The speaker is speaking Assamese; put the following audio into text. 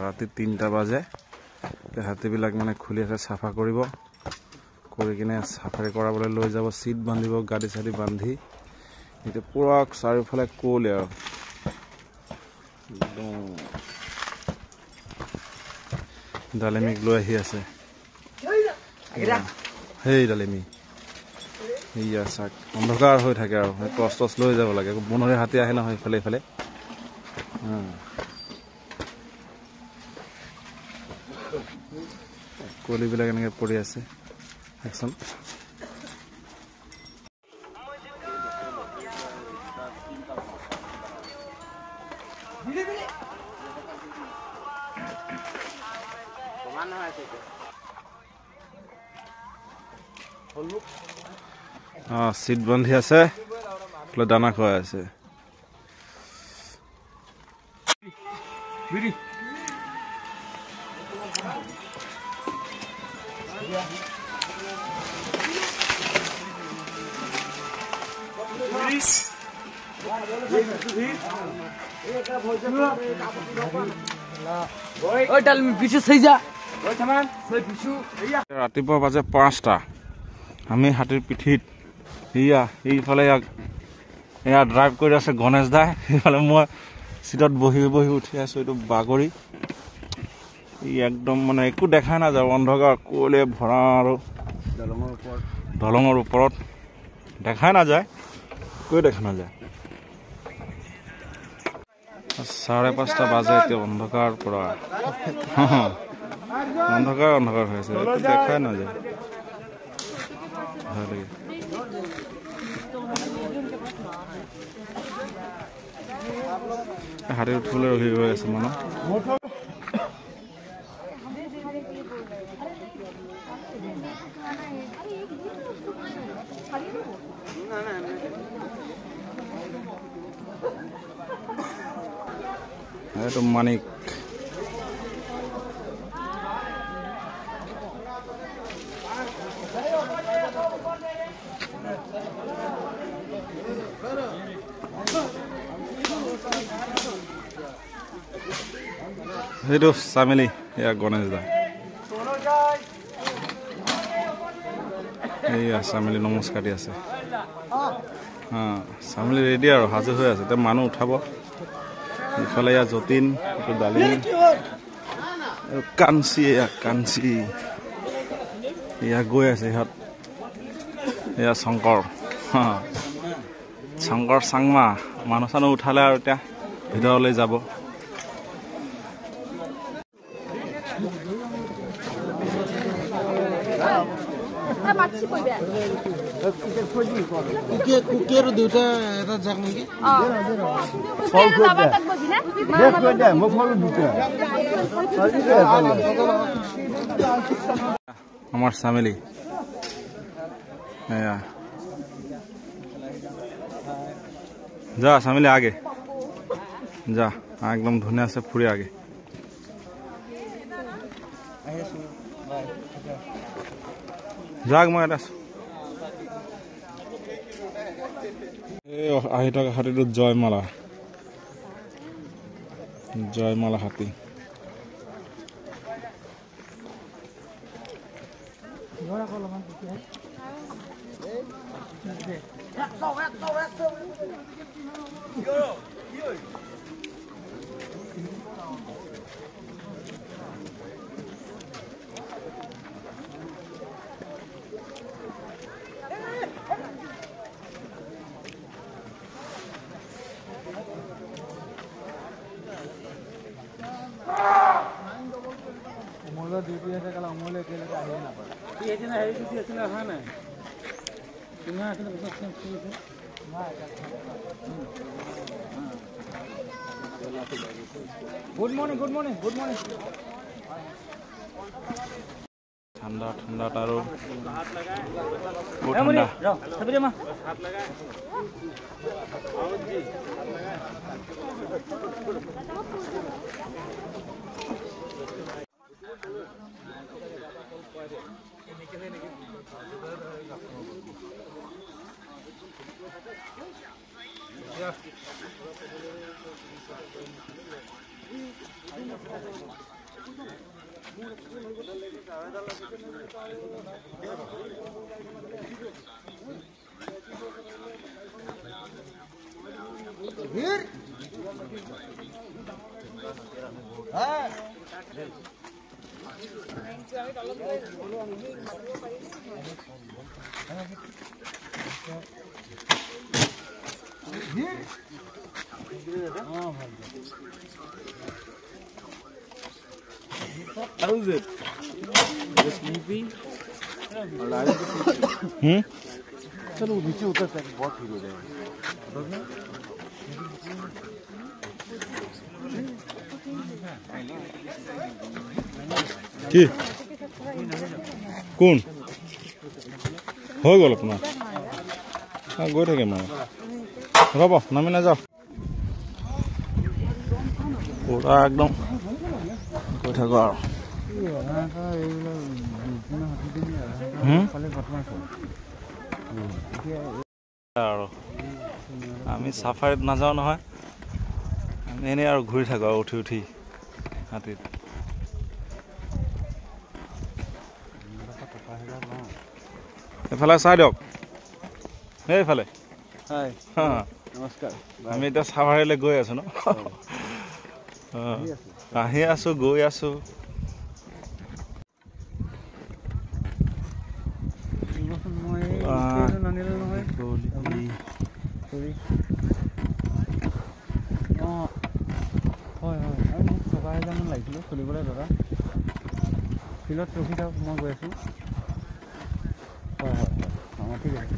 ৰাতি 3টা বাজে হাতীবিলাক মানে খুলি আছে চাফা কৰিব কৰি কিনে চাফাৰি কৰাবলৈ লৈ যাব সিট বান্ধিব গাড়ী চাৰি বান্ধি এটা পুৰা চাৰিওফালে কোলে আৰু ডালিমিক লৈ আহি আছে হেই ডালিমি ইয়া চাক অন্ধকাৰ হৈ থাকে আৰু টৰ্চ লৈ যাব লাগে বনৰে হাতী আহে নহয় ইফালে ইফালে কোলিবিলাক এনেকৈ পৰি আছে একচন সিট বান্ধি আছে দানা খুৱাই আছে ৰাতিপুৱা বাজে 5টা আমি হাতীৰ পিঠিত এইফালে এয়া ড্ৰাইভ কৰি আছে গণেশ দাই সেইফালে মই সিটত বহি বহি উঠি আছো এইটো বাগৰি একদম মানে একো দেখা নাযায় অন্ধকাৰ কোলে ভৰা আৰু দলঙৰ ওপৰত দেখাই নাযায় কৈ দেখা নাযায় 5:30 বাজে এতিয়া অন্ধকাৰ পৰা অন্ধকাৰ হৈ আছে দেখাই নাযায় হাতী উঠিবলৈ ৰখি গৈ আছে মানুহ এইটো মানিক সেইটো চামেলি এয়া গণেশ দা এইয়া চামেলি নমস্কাৰ দি আছে চামেলি ৰেডি আৰু সাজু হৈ আছে এতিয়া মানুহ উঠাব ইফালে এয়া যতীন এইটো ডালিমি কাঞ্চি এয়া গৈ আছে ইহঁত এয়া শংকৰ চাংমা মানুহ চানুহ উঠালে আৰু এতিয়া ভিতৰলৈ যাব কুকিয়াৰ দুটা এটা যাক নেকি আমাৰ সামেলি যা সামেলি আগে যা একদম ধুনীয়া আছে ফুৰি আগে যাক মই এটা আহি থকা হাতীটো জয়মালা হাতী ডিউটি আছে কাল অমলে একেলগে আহি নাপায় এই এদিন হেৰি ডিউটি আছিল অহা নাই কিমান আছিল গুড মৰ্নিং ঠাণ্ডা আৰু হাত লগাই হাত লগাই Yeah. How is it? Just sleepy? Or are you चलो नीचे उतरता है बहुत भीड़ हो जाएगा কি কোন হৈ গ'ল আপোনাৰ গৈ থাকে মানে ৰ'ব নামি নাযাওঁ পুৰা একদম গৈ থাকো আৰু আমি চাফাৰীত নাযাওঁ নহয় আমি এনেই আৰু ঘূৰি থাকো আৰু উঠি উঠি হাতীত এফালে চাই দিয়ক এইফালে নমস্কাৰ আমি এতিয়া চাফাৰীলৈ গৈ আছো ন আহি আছো গৈ আছো লাগিছিলে খুলিবলৈ দাদা ফিল্ডত ৰখি থাকক মই গৈ আছোঁ হয় হয় হয় ঠিক আছে